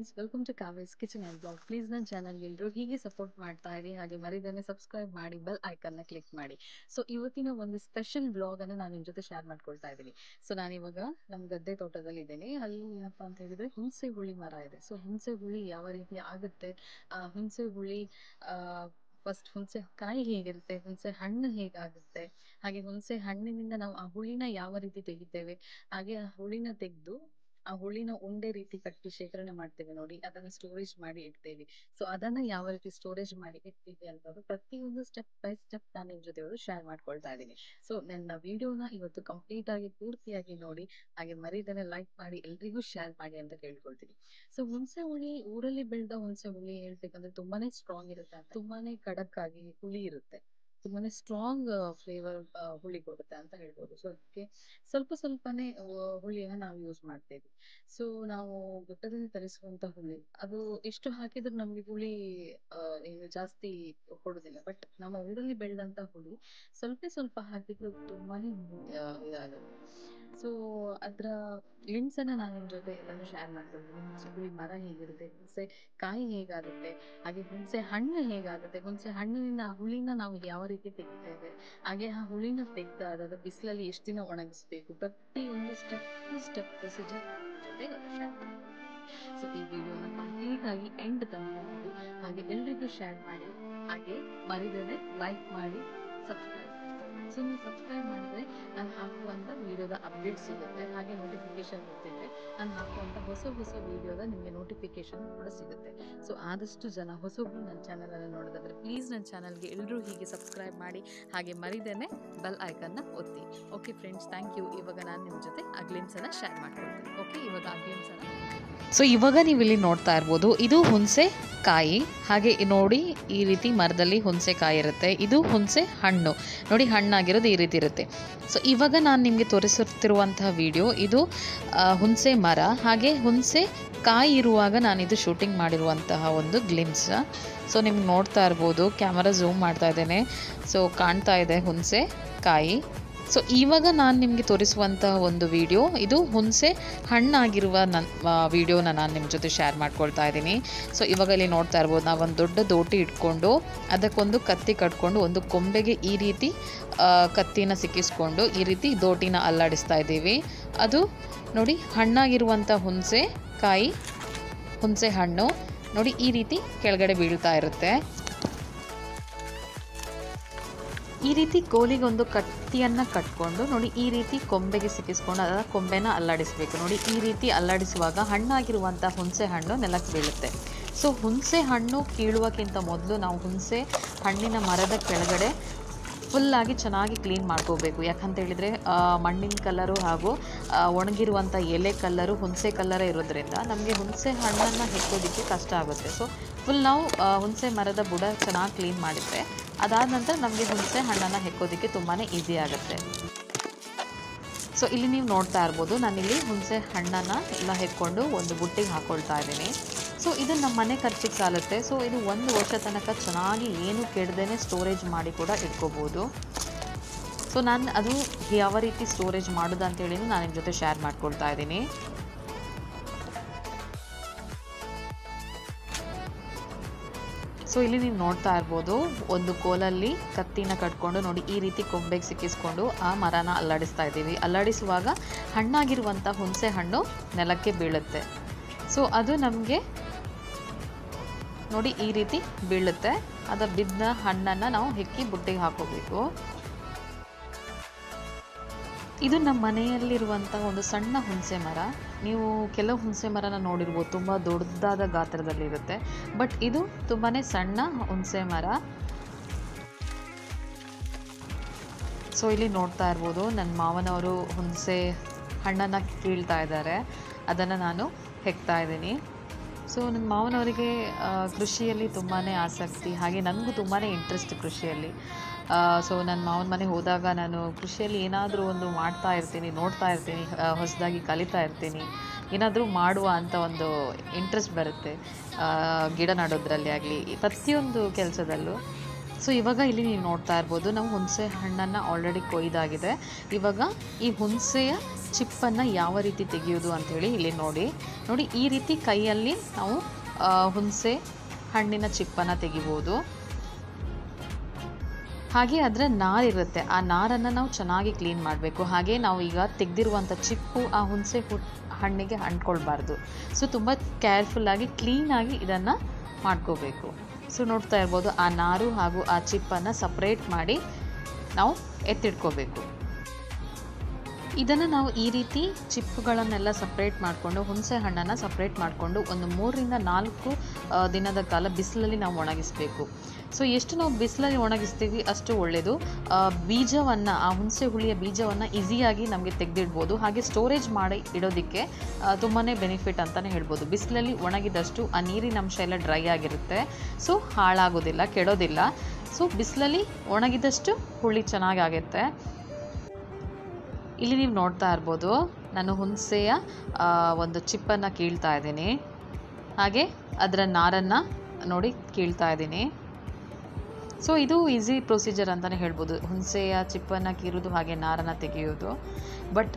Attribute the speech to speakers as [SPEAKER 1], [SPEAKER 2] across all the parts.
[SPEAKER 1] Friends, welcome to Kavya's kitchen and blog. Please ನನ್ನ ಚಾನಲ್ಗೆ ಎಲ್ಲರೂ ಹೀಗೆ ಸಪೋರ್ಟ್ ಮಾಡ್ತಾ ಇರಿ. ಹಾಗೆ ಮರಿದೇನೆ ಸಬ್ಸ್ಕ್ರೈಬ್ ಮಾಡಿ, ಬೆಲ್ ಐಕನ್ನ ಕ್ಲಿಕ್ ಮಾಡಿ. ಸೊ ಇವತ್ತಿನ ಒಂದು ಸ್ಪೆಷಲ್ ಬ್ಲಾಗ್ ಅನ್ನು ನಾನು ನಿಮ್ಮ ಜೊತೆ ಶೇರ್ ಮಾಡ್ಕೊಳ್ತಾ ಇದ್ದೀನಿ. ಸೊ ನಾನಿವಾಗ ನಮ್ಮ ಗದ್ದೆ ತೋಟದಲ್ಲಿ ಇದ್ದೀನಿ. ಅಲ್ಲಿ ಏನಪ್ಪಾ ಅಂತ ಹೇಳಿದ್ರೆ ಹುಣಸೆ ಹುಳಿ ಮರ ಇದೆ. ಸೊ ಹುಣಸೆ ಹುಳಿ ಯಾವ ರೀತಿ ಆಗುತ್ತೆ, ಹುಣಸೆ ಹುಳಿ ಫಸ್ಟ್ ಹುಣಸೆ ಕಾಯಿ ಹೇಗಿರುತ್ತೆ, ಹುಣಸೆ ಹಣ್ಣು ಹೇಗಾಗುತ್ತೆ, ಹಾಗೆ ಹುಣಸೆ ಹಣ್ಣಿನಿಂದ ನಾವು ಆ ಹುಳಿನ ಯಾವ ರೀತಿ ತೆಗಿತೇವೆ, ಹಾಗೆ ಆ ಹುಳಿನ ತೆಗೆದು ಆ ಹುಳಿನ ಉಂಡೆ ರೀತಿ ಕಟ್ಟಿ ಶೇಖರಣೆ ಮಾಡ್ತೇವೆ ನೋಡಿ, ಅದನ್ನ ಸ್ಟೋರೇಜ್ ಮಾಡಿ ಇಡ್ತೇವೆ. ಸೊ ಅದನ್ನ ಯಾವ ರೀತಿ ಸ್ಟೋರೇಜ್ ಮಾಡಿ ಇಡ್ತೀವಿ ಅಂತ ಪ್ರತಿಯೊಂದು ಸ್ಟೆಪ್ ಬೈ ಸ್ಟೆಪ್ ನಾನು ನಿಮ್ ಜೊತೆ ಶೇರ್ ಮಾಡ್ಕೊಳ್ತಾ ಇದ್ದೀನಿ. ಸೊ ನನ್ನ ವಿಡಿಯೋನ ಇವತ್ತು ಕಂಪ್ಲೀಟ್ ಆಗಿ ಪೂರ್ತಿಯಾಗಿ ನೋಡಿ, ಹಾಗೆ ಮರಿದನೆ ಲೈಕ್ ಮಾಡಿ ಎಲ್ರಿಗೂ ಶೇರ್ ಮಾಡಿ ಅಂತ ಕೇಳ್ಕೊಳ್ತೀನಿ. ಸೊ ಹುಣಸೆ ಹುಳಿ, ಊರಲ್ಲಿ ಬೆಳೆದ ಹುಣಸೆ ಹುಳಿ ಹೇಳ್ಬೇಕಂದ್ರೆ ತುಂಬಾನೇ ಸ್ಟ್ರಾಂಗ್ ಇರುತ್ತೆ, ತುಂಬಾನೇ ಖಡಕ್ ಆಗಿ ಹುಳಿ ಇರುತ್ತೆ, ತುಂಬಾನೇ ಸ್ಟ್ರಾಂಗ್ ಫ್ಲೇವರ್ ಹುಳಿ ಕೊಡುತ್ತೆ ಅಂತ ಹೇಳ್ಬೋದು. ಸೊ ಅದಕ್ಕೆ ಸ್ವಲ್ಪ ಸ್ವಲ್ಪನೇ ಹುಳಿಯನ್ನ ನಾವು ಯೂಸ್ ಮಾಡ್ತೇವೆ. ಸೊ ನಾವು ಬೆಟ್ಟದಿಂದ ತರಿಸುವಂತ ಹುಳಿ, ಅದು ಎಷ್ಟು ಹಾಕಿದ್ರು ನಮ್ಗೆ ಹುಳಿ ಏನು ಜಾಸ್ತಿ ಕೊಡುದಿಲ್ಲ. ಬಟ್ ನಮ್ಮ ಊರಲ್ಲಿ ಬೆಳೆದಂತ ಹುಳಿ ಸ್ವಲ್ಪ ಸ್ವಲ್ಪ ಹಾಕಿದ್ರು ತುಂಬಾನೇ ಇದಾಗುತ್ತೆ. ಸೊ ಅದ್ರ ಲಿಂಕ್ಸ್ ಅನ್ನ ನಾನು ನಿಮ್ ಜೊತೆ ಎಲ್ಲಾನು ಶೇರ್ ಮಾಡ್ಕೊಳ್ತೀನಿ. ಹುಣಸೆ ಹುಳಿ ಮರ ಹೇಗಿರುತ್ತೆ, ಹುಣಸೆ ಕಾಯಿ ಹೇಗಾಗುತ್ತೆ, ಹಾಗೆ ಹುಣಸೆ ಹಣ್ಣು ಹೇಗಾಗುತ್ತೆ, ಹುಣಸೆ ಹಣ್ಣಿನಿಂದ ಆ ಹುಳಿನ ನಾವು ಯಾವ ರೀತಿ ತೆಗಿತೇವೆ, ಹಾಗೆ ಆ ಹುಳಿನ ತೆಗೆದಾದ ಬಿಸಿಲಲ್ಲಿ ಎಷ್ಟು ದಿನ ಒಣಗಿಸ್ಬೇಕು, ಪ್ರತಿಯೊಂದು ಸ್ಟೆಪ್ ಟು ಸ್ಟೆಪ್ ಪ್ರೊಸೀಜರ್ ಜೊತೆ ಶೇರ್ ಮಾಡ್ತೀನಿ. ಸೊ ಈ ವಿಡಿಯೋನ ಕಂಪ್ಲೀಟ್ ಆಗಿ ಎಂಡ್ ತನಕ ನೋಡಿ, ಹಾಗೆ ಎಲ್ರಿಗೂ ಶೇರ್ ಮಾಡಿ, ಹಾಗೆ ಮರಿದೇನೆ ಲೈಕ್ ಮಾಡಿ, ಸಬ್ಸ್ಕ್ರೈಬ್. ಸೊ ನೀವು ಸಬ್ಸ್ಕ್ರೈಬ್ ಮಾಡಿದ್ರೆ ನಾನು ಹಾಕುವಂತ ವಿಡಿಯೋದ ಅಪ್ಡೇಟ್ ಸಿಗುತ್ತೆ, ಹಾಗೆ ನೋಟಿಫಿಕೇಶನ್ ಬರ್ತಿದೆ. ನಾನು ಹಾಕುವಂತ ಹೊಸ ಹೊಸ ವಿಡಿಯೋದ ನಿಮಗೆ ನೋಟಿಫಿಕೇಶನ್ ಕೂಡ ಸಿಗುತ್ತೆ. ಸೊ ಆದಷ್ಟು ಜನ ಹೊಸಬ್ರು ನನ್ನ ಚಾನಲ್ ಅನ್ನು ನೋಡೋದಾದ್ರೆ ಪ್ಲೀಸ್ ನನ್ನ ಚಾನಲ್ಗೆ ಎಲ್ಲರೂ ಹೀಗೆ ಸಬ್ಸ್ಕ್ರೈಬ್ ಮಾಡಿ, ಹಾಗೆ ಮರಿದೇನೆ ಬೆಲ್ ಐಕನ್ನ ಒತ್ತಿ. Okay friends, thank you. ಇವಾಗ ನಾನು ನಿಮ್ಮ ಜೊತೆ ಆ ಗ್ಲಿಮ್ಸ್ ಅನ್ನ ಶೇರ್ ಮಾಡ್ಕೊಳ್ತೀನಿ. ಓಕೆ, ಇವಾಗ ಆ ಗ್ಲಿಮ್ಸ್ ಅನ್ನ
[SPEAKER 2] ಸೊ ಇವಾಗ ನೀವು ಇಲ್ಲಿ ನೋಡ್ತಾ ಇರ್ಬೋದು, ಇದು ಹುಣಸೆ ಕಾಯಿ. ಹಾಗೆ ನೋಡಿ ಈ ರೀತಿ ಮರದಲ್ಲಿ ಹುಣಸೆ ಕಾಯಿ ಇರುತ್ತೆ. ಇದು ಹುಣಸೆ ಹಣ್ಣು ನೋಡಿ, ಹಣ್ಣಾಗಿರೋದು ಈ ರೀತಿ ಇರುತ್ತೆ. ಸೊ ಇವಾಗ ನಾನು ನಿಮಗೆ ತೋರಿಸುತ್ತಿರುವಂತಹ ವಿಡಿಯೋ ಇದು ಹುಣಸೆ ಮರ, ಹಾಗೆ ಹುಣಸೆ ಕಾಯಿ ಇರುವಾಗ ನಾನಿದು ಶೂಟಿಂಗ್ ಮಾಡಿರುವಂತಹ ಒಂದು ಗ್ಲಿಮ್ಸ್. ಸೊ ನಿಮ್ಗೆ ನೋಡ್ತಾ ಇರ್ಬೋದು, ಕ್ಯಾಮರಾ ಝೂಮ್ ಮಾಡ್ತಾ ಇದ್ದೇನೆ. ಸೊ ಕಾಣ್ತಾ ಇದೆ ಹುಣಸೆ ಕಾಯಿ. ಸೊ ಇವಾಗ ನಾನು ನಿಮಗೆ ತೋರಿಸುವಂತಹ ಒಂದು ವಿಡಿಯೋ ಇದು ಹುಣಸೆ ಹಣ್ಣಾಗಿರುವ ವಿಡಿಯೋನ ನಾನು ನಿಮ್ಮ ಜೊತೆ ಶೇರ್ ಮಾಡ್ಕೊಳ್ತಾ ಇದ್ದೀನಿ. ಸೊ ಇವಾಗ ಇಲ್ಲಿ ನೋಡ್ತಾ ಇರ್ಬೋದು, ನಾವು ಒಂದು ದೊಡ್ಡ ದೋಟಿ ಇಟ್ಕೊಂಡು ಅದಕ್ಕೊಂದು ಕತ್ತಿ ಕಟ್ಕೊಂಡು ಒಂದು ಕೊಂಬೆಗೆ ಈ ರೀತಿ ಕತ್ತಿನ ಸಿಕ್ಕಿಸ್ಕೊಂಡು ಈ ರೀತಿ ದೋಟಿನ ಅಲ್ಲಾಡಿಸ್ತಾ ಇದ್ದೀವಿ. ಅದು ನೋಡಿ ಹಣ್ಣಾಗಿರುವಂಥ ಹುಣಸೆ ಕಾಯಿ, ಹುಣಸೆ ಹಣ್ಣು ನೋಡಿ ಈ ರೀತಿ ಕೆಳಗಡೆ ಬೀಳ್ತಾ ಇರುತ್ತೆ. ಈ ರೀತಿ ಕೋಲಿಗೆ ಒಂದು ಕತ್ತಿಯನ್ನು ಕಟ್ಕೊಂಡು ನೋಡಿ ಈ ರೀತಿ ಕೊಂಬೆಗೆ ಸಿಕ್ಕಿಸ್ಕೊಂಡು ಅದರ ಕೊಂಬೆನ ಅಲ್ಲಾಡಿಸಬೇಕು. ನೋಡಿ ಈ ರೀತಿ ಅಲ್ಲಾಡಿಸುವಾಗ ಹಣ್ಣಾಗಿರುವಂಥ ಹುಣಸೆ ಹಣ್ಣು ನೆಲಕ್ಕೆ ಬೀಳುತ್ತೆ. ಸೊ ಹುಣಸೆ ಹಣ್ಣು ಕೀಳುವಕ್ಕಿಂತ ಮೊದಲು ನಾವು ಹುಣಸೆ ಹಣ್ಣಿನ ಮರದ ಕೆಳಗಡೆ ಫುಲ್ಲಾಗಿ ಚೆನ್ನಾಗಿ ಕ್ಲೀನ್ ಮಾಡ್ಕೋಬೇಕು. ಯಾಕಂತ ಹೇಳಿದರೆ ಮಣ್ಣಿನ ಕಲರು ಹಾಗೂ ಒಣಗಿರುವಂಥ ಎಲೆ ಕಲ್ಲರು ಹುಣಸೆ ಕಲ್ಲರೇ ಇರೋದ್ರಿಂದ ನಮಗೆ ಹುಣಸೆ ಹಣ್ಣನ್ನು ಹೆಕ್ಕೋದಕ್ಕೆ ಕಷ್ಟ ಆಗುತ್ತೆ. ಸೊ ಫುಲ್ ನಾವು ಹುಣಸೆ ಮರದ ಬುಡ ಚೆನ್ನಾಗಿ ಕ್ಲೀನ್ ಮಾಡಿದರೆ ಅದಾದ ನಂತರ ನಮಗೆ ಹುಣಸೆ ಹಣ್ಣನ್ನು ಹೆಕ್ಕೋದಕ್ಕೆ ತುಂಬಾ ಈಸಿ ಆಗುತ್ತೆ. ಸೊ ಇಲ್ಲಿ ನೀವು ನೋಡ್ತಾ ಇರ್ಬೋದು, ನಾನಿಲ್ಲಿ ಹುಣಸೆ ಹಣ್ಣನ್ನು ಎಲ್ಲ ಹೆಕ್ಕೊಂಡು ಒಂದು ಬುಟ್ಟಿಗೆ ಹಾಕ್ಕೊಳ್ತಾ ಇದ್ದೀನಿ. ಸೊ ಇದು ನಮ್ಮ ಮನೆ ಖರ್ಚಿಗೆ ಸಾಲುತ್ತೆ. ಸೊ ಇದು 1 ವರ್ಷ ತನಕ ಚೆನ್ನಾಗಿ ಏನು ಕೆಡದೇನೆ ಸ್ಟೋರೇಜ್ ಮಾಡಿ ಕೂಡ ಇಟ್ಕೋಬೋದು. ಸೊ ನಾನು ಅದು ಯಾವ ರೀತಿ ಸ್ಟೋರೇಜ್ ಮಾಡೋದು ಅಂತೇಳಿ ನಾನು ನಿಮ್ಮ ಜೊತೆ ಶೇರ್ ಮಾಡ್ಕೊಳ್ತಾ ಇದ್ದೀನಿ. ಸೊ ಇಲ್ಲಿ ನೀವು ನೋಡ್ತಾ ಇರ್ಬೋದು, ಒಂದು ಕೋಲಲ್ಲಿ ಕತ್ತಿನ ಕಟ್ಕೊಂಡು ನೋಡಿ ಈ ರೀತಿ ಕೊಂಬೆಗೆ ಸಿಕ್ಕಿಸ್ಕೊಂಡು ಆ ಮರನ ಅಲ್ಲಾಡಿಸ್ತಾ ಇದ್ದೀವಿ. ಅಲ್ಲಾಡಿಸುವಾಗ ಹಣ್ಣಾಗಿರುವಂಥ ಹುಣಸೆ ಹಣ್ಣು ನೆಲಕ್ಕೆ ಬೀಳುತ್ತೆ. ಸೊ ಅದು ನಮಗೆ ನೋಡಿ ಈ ರೀತಿ ಬೀಳುತ್ತೆ. ಅದು ಬಿದ್ದ ಹಣ್ಣನ್ನು ನಾವು ಹೆಕ್ಕಿ ಬುಟ್ಟಿಗೆ ಹಾಕೋಬೇಕು. ಇದು ನಮ್ಮ ಮನೆಯಲ್ಲಿರುವಂಥ ಒಂದು ಸಣ್ಣ ಹುಣಸೆ ಮರ. ನೀವು ಕೆಲವು ಹುಣಸೆ ಮರನ ನೋಡಿರ್ಬೋದು, ತುಂಬ ದೊಡ್ಡದಾದ ಗಾತ್ರದಲ್ಲಿರುತ್ತೆ. ಬಟ್ ಇದು ತುಂಬಾ ಸಣ್ಣ ಹುಣಸೆ ಮರ. ಸೊ ಇಲ್ಲಿ ನೋಡ್ತಾ ಇರ್ಬೋದು, ನನ್ನ ಮಾವನವರು ಹುಣಸೆ ಹಣ್ಣನ್ನು ಕೀಳ್ತಾ ಇದ್ದಾರೆ, ಅದನ್ನು ನಾನು ಹೆಕ್ತಾ ಇದ್ದೀನಿ. ಸೊ ನನ್ನ ಮಾವನವರಿಗೆ ಕೃಷಿಯಲ್ಲಿ ತುಂಬಾ ಆಸಕ್ತಿ, ಹಾಗೆ ನನಗೂ ತುಂಬಾ ಇಂಟ್ರೆಸ್ಟ್ ಕೃಷಿಯಲ್ಲಿ. ಸೊ ನನ್ನ ಮಾವನ ಮನೆಗೆ ಹೋದಾಗ ನಾನು ಕೃಷಿಯಲ್ಲಿ ಏನಾದರೂ ಒಂದು ಮಾಡ್ತಾ ಇರ್ತೀನಿ, ನೋಡ್ತಾ ಇರ್ತೀನಿ, ಹೊಸದಾಗಿ ಕಲಿತಾ ಇರ್ತೀನಿ, ಏನಾದರೂ ಮಾಡುವ ಅಂತ ಒಂದು ಇಂಟ್ರೆಸ್ಟ್ ಬರುತ್ತೆ. ಗಿಡ ನೆಡೋದ್ರಲ್ಲಿ ಆಗಲಿ ಪ್ರತಿಯೊಂದು ಕೆಲಸದಲ್ಲೂ. ಸೊ ಇವಾಗ ಇಲ್ಲಿ ನೀವು ನೋಡ್ತಾ ಇರ್ಬೋದು, ನಾವು ಹುಣಸೆ ಹಣ್ಣನ್ನು ಆಲ್ರೆಡಿ ಕೊಯ್ದಾಗಿದೆ. ಇವಾಗ ಈ ಹುಣಸೆಯ ಚಿಪ್ಪನ್ನು ಯಾವ ರೀತಿ ತೆಗೆಯೋದು ಅಂಥೇಳಿ ಇಲ್ಲಿ ನೋಡಿ. ಈ ರೀತಿ ಕೈಯಲ್ಲಿ ನಾವು ಹುಣಸೆ ಹಣ್ಣಿನ ಚಿಪ್ಪನ್ನು ತೆಗಿಬೋದು. ಹಾಗೆ ಅದರ ನಾರಿರುತ್ತೆ, ಆ ನಾರನ್ನು ನಾವು ಚೆನ್ನಾಗಿ ಕ್ಲೀನ್ ಮಾಡಬೇಕು. ಹಾಗೆ ನಾವು ಈಗ ತೆಗೆದಿರುವಂಥ ಚಿಪ್ಪು ಆ ಹುಣಸೆ ಹಣ್ಣಿಗೆ ಅಂಟ್ಕೊಳ್ಬಾರ್ದು. ಸೊ ತುಂಬ ಕೇರ್ಫುಲ್ಲಾಗಿ ಕ್ಲೀನಾಗಿ ಇದನ್ನು ಮಾಡ್ಕೋಬೇಕು. ಸೊ ನೋಡ್ತಾ ಇರ್ಬೋದು, ಆ ನಾರು ಹಾಗೂ ಆ ಚಿಪ್ಪನ್ನು ಸಪ್ರೇಟ್ ಮಾಡಿ ನಾವು ಎತ್ತಿಡ್ಕೋಬೇಕು. ಇದನ್ನು ನಾವು ಈ ರೀತಿ ಚಿಪ್ಪುಗಳನ್ನೆಲ್ಲ ಸಪ್ರೇಟ್ ಮಾಡಿಕೊಂಡು, ಹುಣಸೆ ಹಣ್ಣನ್ನು ಸಪ್ರೇಟ್ ಮಾಡಿಕೊಂಡು ಒಂದು 3 ರಿಂದ 4 ದಿನದ ಕಾಲ ಬಿಸಿಲಲ್ಲಿ ನಾವು ಒಣಗಿಸಬೇಕು. ಸೊ ಎಷ್ಟು ನಾವು ಬಿಸಿಲಲ್ಲಿ ಒಣಗಿಸ್ತೀವಿ ಅಷ್ಟು ಒಳ್ಳೆಯದು. ಬೀಜವನ್ನು, ಆ ಹುಣಸೆ ಹುಳಿಯ ಬೀಜವನ್ನು ಈಸಿಯಾಗಿ ನಮಗೆ ತೆಗೆದಿಡ್ಬೋದು. ಹಾಗೆ ಸ್ಟೋರೇಜ್ ಮಾಡಿ ಇಡೋದಕ್ಕೆ ತುಂಬಾ ಬೆನಿಫಿಟ್ ಅಂತಲೇ ಹೇಳ್ಬೋದು. ಬಿಸಿಲಲ್ಲಿ ಒಣಗಿದಷ್ಟು ಆ ನೀರಿನ ಅಂಶ ಎಲ್ಲ ಡ್ರೈ ಆಗಿರುತ್ತೆ. ಸೊ ಹಾಳಾಗೋದಿಲ್ಲ, ಕೆಡೋದಿಲ್ಲ. ಸೊ ಬಿಸಿಲಲ್ಲಿ ಒಣಗಿದಷ್ಟು ಹುಳಿ ಚೆನ್ನಾಗಾಗುತ್ತೆ. ಇಲ್ಲಿ ನೀವು ನೋಡ್ತಾ ಇರ್ಬೋದು, ನಾನು ಹುಣಸೆಯ ಒಂದು ಚಿಪ್ಪನ್ನು ಕೀಳ್ತಾ ಇದ್ದೀನಿ. ಹಾಗೆ ಅದರ ನಾರನ್ನು ನೋಡಿ ಕೀಳ್ತಾ ಇದ್ದೀನಿ. ಸೊ ಇದು ಈಸಿ ಪ್ರೊಸೀಜರ್ ಅಂತಲೇ ಹೇಳ್ಬೋದು, ಹುಣಸೆಯ ಚಿಪ್ಪನ್ನು ಕೀರೋದು ಹಾಗೆ ನಾರನ್ನು ತೆಗೆಯೋದು. ಬಟ್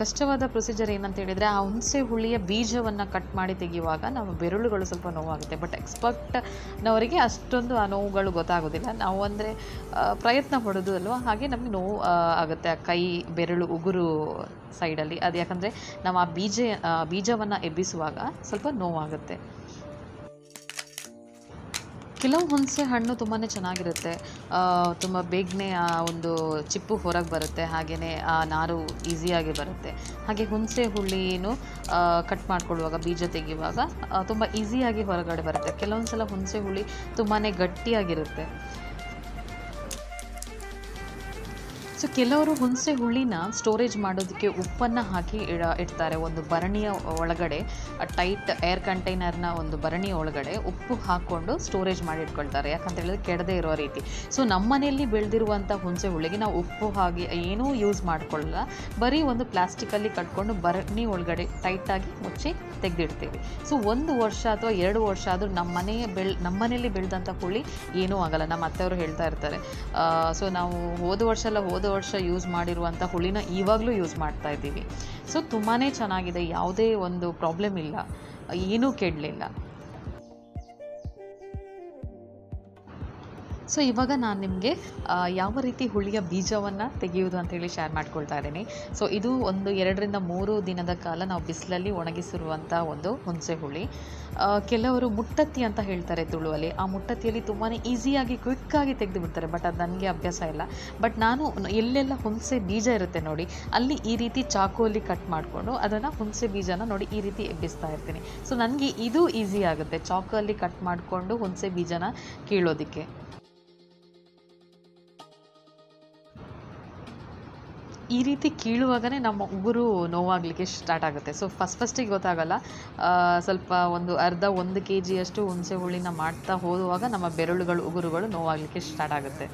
[SPEAKER 2] ಕಷ್ಟವಾದ ಪ್ರೊಸೀಜರ್ ಏನಂತ ಹೇಳಿದರೆ, ಆ ಹುಣಸೆ ಹುಳಿಯ ಬೀಜವನ್ನು ಕಟ್ ಮಾಡಿ ತೆಗೆಯುವಾಗ ನಮ್ಮ ಬೆರಳುಗಳು ಸ್ವಲ್ಪ ನೋವಾಗುತ್ತೆ. ಬಟ್ ಎಕ್ಸ್ಪರ್ಟ್ನವರಿಗೆ ಅಷ್ಟೊಂದು ಆ ನೋವುಗಳು ಗೊತ್ತಾಗೋದಿಲ್ಲ. ನಾವು ಅಂದರೆ ಪ್ರಯತ್ನ ಪಡೋದು ಅಲ್ವಾ, ಹಾಗೆ ನಮಗೆ ನೋವು ಆಗುತ್ತೆ ಆ ಕೈ ಬೆರಳು ಉಗುರು ಸೈಡಲ್ಲಿ. ಅದು ಯಾಕಂದರೆ ನಾವು ಆ ಬೀಜವನ್ನು ಎಬ್ಬಿಸುವಾಗ ಸ್ವಲ್ಪ ನೋವಾಗುತ್ತೆ. ಕೆಲವು ಹುಣಸೆ ಹಣ್ಣು ತುಂಬಾ ಚೆನ್ನಾಗಿರುತ್ತೆ, ತುಂಬ ಬೇಗನೆ ಆ ಒಂದು ಚಿಪ್ಪು ಹೊರಗೆ ಬರುತ್ತೆ, ಹಾಗೆಯೇ ಆ ನಾರು ಈಸಿಯಾಗಿ ಬರುತ್ತೆ. ಹಾಗೆ ಹುಣಸೆ ಹುಳಿನೂ ಕಟ್ ಮಾಡ್ಕೊಳ್ಳುವಾಗ, ಬೀಜ ತೆಗೆಯುವಾಗ ತುಂಬ ಈಸಿಯಾಗಿ ಹೊರಗಡೆ ಬರುತ್ತೆ. ಕೆಲವೊಂದು ಸಲ ಹುಣಸೆ ಹುಳಿ ತುಂಬಾ ಗಟ್ಟಿಯಾಗಿರುತ್ತೆ. ಸೊ ಕೆಲವರು ಹುಣಸೆ ಹುಳಿನ ಸ್ಟೋರೇಜ್ ಮಾಡೋದಕ್ಕೆ ಉಪ್ಪನ್ನು ಹಾಕಿ ಇಡ್ತಾರೆ. ಒಂದು ಭರಣಿಯ ಒಳಗಡೆ, ಟೈಟ್ ಏರ್ ಕಂಟೈನರ್ನ ಒಂದು ಭರಣಿಯ ಒಳಗಡೆ ಉಪ್ಪು ಹಾಕ್ಕೊಂಡು ಸ್ಟೋರೇಜ್ ಮಾಡಿ ಇಟ್ಕೊಳ್ತಾರೆ, ಯಾಕಂತ ಹೇಳಿದ್ರೆ ಕೆಡದೇ ಇರೋ ರೀತಿ. ಸೊ ನಮ್ಮ ಮನೆಯಲ್ಲಿ ಬೆಳೆದಿರುವಂಥ ಹುಣಸೆ ಹುಳಿಗೆ ನಾವು ಉಪ್ಪು ಹಾಗೆ ಏನೂ ಯೂಸ್ ಮಾಡ್ಕೊಳ್ಳಲ್ಲ, ಬರೀ ಒಂದು ಪ್ಲಾಸ್ಟಿಕಲ್ಲಿ ಕಟ್ಕೊಂಡು ಭರಣಿ ಒಳಗಡೆ ಟೈಟಾಗಿ ಮುಚ್ಚಿ ತೆಗೆದಿಡ್ತೀವಿ. ಸೊ 1 ವರ್ಷ ಅಥವಾ 2 ವರ್ಷ ಆದರೂ ನಮ್ಮ ಮನೆಯಲ್ಲಿ ಬೆಳೆದಂಥ ಹುಳಿ ಏನೂ ಆಗಲ್ಲ. ನಮ್ಮ ಅತ್ತೆಯವರು ಹೇಳ್ತಾ ಇರ್ತಾರೆ, ಸೊ ನಾವು ಹೋದ ವರ್ಷ ಯೂಸ್ ಮಾಡಿರುವಂಥ ಹುಳಿನ ಇವಾಗಲೂ ಯೂಸ್ ಮಾಡ್ತಾ ಇದ್ದೀವಿ. ಸೊ ತುಂಬಾ ಚೆನ್ನಾಗಿದೆ, ಯಾವುದೇ ಒಂದು ಪ್ರಾಬ್ಲಮ್ ಇಲ್ಲ, ಏನೂ ಕೆಡಲಿಲ್ಲ. ಸೊ ಇವಾಗ ನಾನು ನಿಮಗೆ ಯಾವ ರೀತಿ ಹುಳಿಯ ಬೀಜವನ್ನು ತೆಗೆಯುವುದು ಅಂತೇಳಿ ಶೇರ್ ಮಾಡ್ಕೊಳ್ತಾ ಇದ್ದೀನಿ. ಸೊ ಇದು ಒಂದು 2 ರಿಂದ 3 ದಿನದ ಕಾಲ ನಾವು ಬಿಸಿಲಲ್ಲಿ ಒಣಗಿಸಿರುವಂಥ ಒಂದು ಹುಣಸೆ ಹುಳಿ. ಕೆಲವರು ಮುಟ್ಟತ್ತಿ ಅಂತ ಹೇಳ್ತಾರೆ ತುಳುವಲ್ಲಿ. ಆ ಮುಟ್ಟತ್ತಿಯಲ್ಲಿ ತುಂಬಾ ಈಸಿಯಾಗಿ ಕ್ವಿಕ್ಕಾಗಿ ತೆಗೆದು ಬಿಡ್ತಾರೆ, ಬಟ್ ಅದು ನನಗೆ ಅಭ್ಯಾಸ ಇಲ್ಲ. ಬಟ್ ನಾನು ಎಲ್ಲೆಲ್ಲ ಹುಣಸೆ ಬೀಜ ಇರುತ್ತೆ ನೋಡಿ, ಅಲ್ಲಿ ಈ ರೀತಿ ಚಾಕುವಲ್ಲಿ ಕಟ್ ಮಾಡಿಕೊಂಡು ಅದನ್ನು ಹುಣಸೆ ಬೀಜನ ನೋಡಿ ಈ ರೀತಿ ಎಬ್ಬಿಸ್ತಾ ಇರ್ತೀನಿ. ಸೊ ನನಗೆ ಇದು ಈಸಿ ಆಗುತ್ತೆ, ಚಾಕುವಲ್ಲಿ ಕಟ್ ಮಾಡಿಕೊಂಡು ಹುಣಸೆ ಬೀಜನ ಕೀಳೋದಕ್ಕೆ. ಈ ರೀತಿ ಕೀಳುವಾಗಲೇ ನಮ್ಮ ಉಗುರು ನೋವಾಗಲಿಕ್ಕೆ ಸ್ಟಾರ್ಟ್ ಆಗುತ್ತೆ. ಸೊ ಫಸ್ಟಿಗೆ ಗೊತ್ತಾಗಲ್ಲ, ಸ್ವಲ್ಪ ಒಂದು ಅರ್ಧ 1 kg ಅಷ್ಟು ಹುಣಸೆ ಹುಳಿನ ಮಾಡ್ತಾ ಹೋಗುವಾಗ ನಮ್ಮ ಬೆರಳುಗಳು ಉಗುರುಗಳು ನೋವಾಗಲಿಕ್ಕೆ ಸ್ಟಾರ್ಟ್ ಆಗುತ್ತೆ.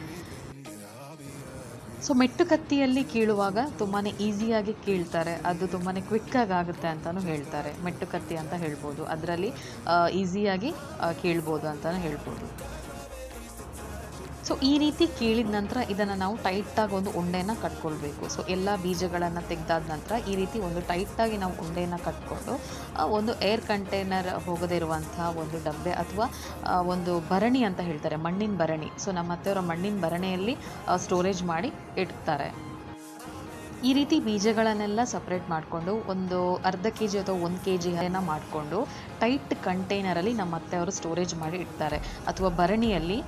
[SPEAKER 2] ಸೊ ಮೆಟ್ಟು ಕತ್ತಿಯಲ್ಲಿ ಕೀಳುವಾಗ ತುಂಬಾ ಈಸಿಯಾಗಿ ಕೀಳ್ತಾರೆ, ಅದು ತುಂಬಾ ಕ್ವಿಕ್ಕಾಗಿ ಆಗುತ್ತೆ ಅಂತಲೂ ಹೇಳ್ತಾರೆ. ಮೆಟ್ಟು ಕತ್ತಿ ಅಂತ ಹೇಳ್ಬೋದು, ಅದರಲ್ಲಿ ಈಸಿಯಾಗಿ ಕೀಳ್ಬೋದು ಅಂತಲೂ ಹೇಳ್ಬೋದು. ಸೊ ಈ ರೀತಿ ಕೀಳಿದ ನಂತರ ಇದನ್ನು ನಾವು ಟೈಟಾಗಿ ಒಂದು ಉಂಡೆನ ಕಟ್ಕೊಳ್ಬೇಕು. ಸೊ ಎಲ್ಲ ಬೀಜಗಳನ್ನು ತೆಗೆದಾದ ನಂತರ ಈ ರೀತಿ ಒಂದು ಟೈಟಾಗಿ ನಾವು ಉಂಡೆನ ಕಟ್ಕೊಂಡು ಒಂದು ಏರ್ ಕಂಟೈನರ್ ಹೋಗದೇ ಇರುವಂಥ ಒಂದು ಡಬ್ಬೆ ಅಥವಾ ಒಂದು ಭರಣಿ ಅಂತ ಹೇಳ್ತಾರೆ, ಮಣ್ಣಿನ ಭರಣಿ. ಸೊ ನಮ್ಮ ಅತ್ತೆಯವರ ಮಣ್ಣಿನ ಭರಣಿಯಲ್ಲಿ ಸ್ಟೋರೇಜ್ ಮಾಡಿ ಇಡ್ತಾರೆ. ಈ ರೀತಿ ಬೀಜಗಳನ್ನೆಲ್ಲ ಸಪ್ರೇಟ್ ಮಾಡಿಕೊಂಡು ಒಂದು ಅರ್ಧ kg ಅಥವಾ 1 kg ಮಾಡಿಕೊಂಡು ಟೈಟ್ ಕಂಟೈನರಲ್ಲಿ ನಮ್ಮ ಅತ್ತೆಯವರು ಸ್ಟೋರೇಜ್ ಮಾಡಿ ಇಡ್ತಾರೆ, ಅಥವಾ ಭರಣಿಯಲ್ಲಿ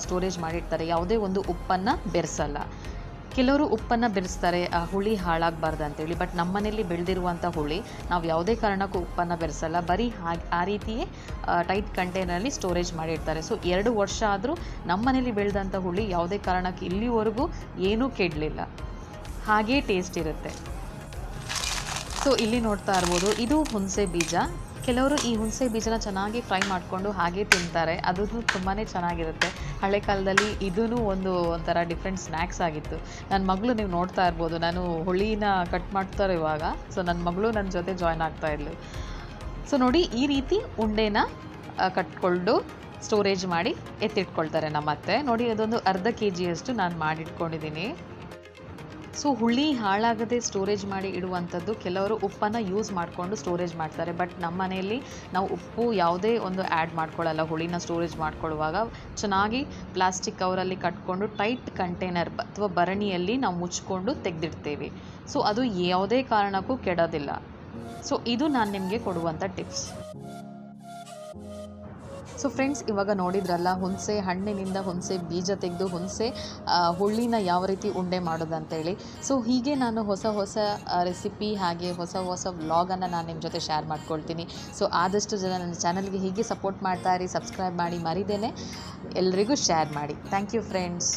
[SPEAKER 2] ಸ್ಟೋರೇಜ್ ಮಾಡಿ ಇಡ್ತಾರೆ. ಯಾವುದೇ ಒಂದು ಉಪ್ಪನ್ನು ಬೆರೆಸಲ್ಲ. ಕೆಲವರು ಉಪ್ಪನ್ನು ಬೆರೆಸ್ತಾರೆ ಹುಳಿ ಹಾಳಾಗಬಾರ್ದು ಅಂತೇಳಿ, ಬಟ್ ನಮ್ಮ ಮನೆಯಲ್ಲಿ ಬೆಳೆದಿರುವಂಥ ಹುಳಿ ನಾವು ಯಾವುದೇ ಕಾರಣಕ್ಕೂ ಉಪ್ಪನ್ನು ಬೆರೆಸಲ್ಲ, ಬರೀ ಆ ರೀತಿಯೇ ಟೈಟ್ ಕಂಟೈನರಲ್ಲಿ ಸ್ಟೋರೇಜ್ ಮಾಡಿರ್ತಾರೆ. ಸೊ 2 ವರ್ಷ ಆದರೂ ನಮ್ಮ ಮನೇಲಿ ಬೆಳೆದಂಥ ಹುಳಿ ಯಾವುದೇ ಕಾರಣಕ್ಕೆ ಇಲ್ಲಿವರೆಗೂ ಏನೂ ಕೆಡಲಿಲ್ಲ, ಹಾಗೇ ಟೇಸ್ಟ್ ಇರುತ್ತೆ. ಸೊ ಇಲ್ಲಿ ನೋಡ್ತಾ ಇರ್ಬೋದು, ಇದು ಹುಣಸೆ ಬೀಜ. ಕೆಲವರು ಈ ಹುಣಸೆ ಬೀಜನ ಚೆನ್ನಾಗಿ ಫ್ರೈ ಮಾಡಿಕೊಂಡು ಹಾಗೆ ತಿಂತಾರೆ, ಅದು ತುಂಬಾ ಚೆನ್ನಾಗಿರುತ್ತೆ. ಹಳೆ ಕಾಲದಲ್ಲಿ ಇದೂ ಒಂಥರ ಡಿಫ್ರೆಂಟ್ ಸ್ನ್ಯಾಕ್ಸ್ ಆಗಿತ್ತು. ನನ್ನ ಮಗಳು ನೀವು ನೋಡ್ತಾ ಇರ್ಬೋದು, ನಾನು ಹುಳಿನ ಕಟ್ ಮಾಡ್ತಾರೆ ಇವಾಗ. ಸೊ ನನ್ನ ಮಗಳು ನನ್ನ ಜೊತೆ ಜಾಯ್ನ್ ಆಗ್ತಾ ಇದ್ಲು. ಸೊ ನೋಡಿ, ಈ ರೀತಿ ಉಂಡೆನ ಕಟ್ಕೊಂಡು ಸ್ಟೋರೇಜ್ ಮಾಡಿ ಎತ್ತಿಟ್ಕೊಳ್ತಾರೆ ನಮ್ಮ ಅತ್ತೆ. ನೋಡಿ ಅದೊಂದು ಅರ್ಧ KGಯಷ್ಟು ನಾನು ಮಾಡಿಟ್ಕೊಂಡಿದ್ದೀನಿ. ಸೊ ಹುಳಿ ಹಾಳಾಗದೆ ಸ್ಟೋರೇಜ್ ಮಾಡಿ ಇಡುವಂಥದ್ದು, ಕೆಲವರು ಉಪ್ಪನ್ನು ಯೂಸ್ ಮಾಡಿಕೊಂಡು ಸ್ಟೋರೇಜ್ ಮಾಡ್ತಾರೆ. ಬಟ್ ನಮ್ಮ ಮನೆಯಲ್ಲಿ ನಾವು ಉಪ್ಪು ಯಾವುದೇ ಒಂದು ಆ್ಯಡ್ ಮಾಡ್ಕೊಳ್ಳಲ್ಲ. ಹುಳಿನ ಸ್ಟೋರೇಜ್ ಮಾಡ್ಕೊಳ್ಳುವಾಗ ಚೆನ್ನಾಗಿ ಪ್ಲಾಸ್ಟಿಕ್ ಕವರಲ್ಲಿ ಕಟ್ಕೊಂಡು ಟೈಟ್ ಕಂಟೈನರ್ ಅಥವಾ ಭರಣಿಯಲ್ಲಿ ನಾವು ಮುಚ್ಕೊಂಡು ತೆಗೆದಿಡ್ತೇವೆ. ಸೊ ಅದು ಯಾವುದೇ ಕಾರಣಕ್ಕೂ ಕೆಡೋದಿಲ್ಲ. ಸೊ ಇದು ನಾನು ನಿಮಗೆ ಕೊಡುವಂಥ ಟಿಪ್ಸ್. ಸೊ ಫ್ರೆಂಡ್ಸ್, ಇವಾಗ ನೋಡಿದ್ರಲ್ಲ ಹುಣಸೆ ಹಣ್ಣಿನಿಂದ ಹುಣಸೆ ಬೀಜ ತೆಗೆದು ಹುಣಸೆ ಹುಳಿನ ಯಾವ ರೀತಿ ಉಂಡೆ ಮಾಡೋದಂತೇಳಿ. ಸೊ ಹೀಗೆ ನಾನು ಹೊಸ ಹೊಸ ರೆಸಿಪಿ ಹಾಗೆ ಹೊಸ ಹೊಸ ವ್ಲಾಗನ್ನು ನಾನು ನಿಮ್ಮ ಜೊತೆ ಶೇರ್ ಮಾಡ್ಕೊಳ್ತೀನಿ. ಸೊ ಆದಷ್ಟು ಜನ ನನ್ನ ಚಾನಲ್ಗೆ ಹೀಗೆ ಸಪೋರ್ಟ್ ಮಾಡ್ತಾ ಇರಿ, ಸಬ್ಸ್ಕ್ರೈಬ್ ಮಾಡಿ ಮರಿದೇನೆ ಎಲ್ರಿಗೂ ಶೇರ್ ಮಾಡಿ. Thank you friends.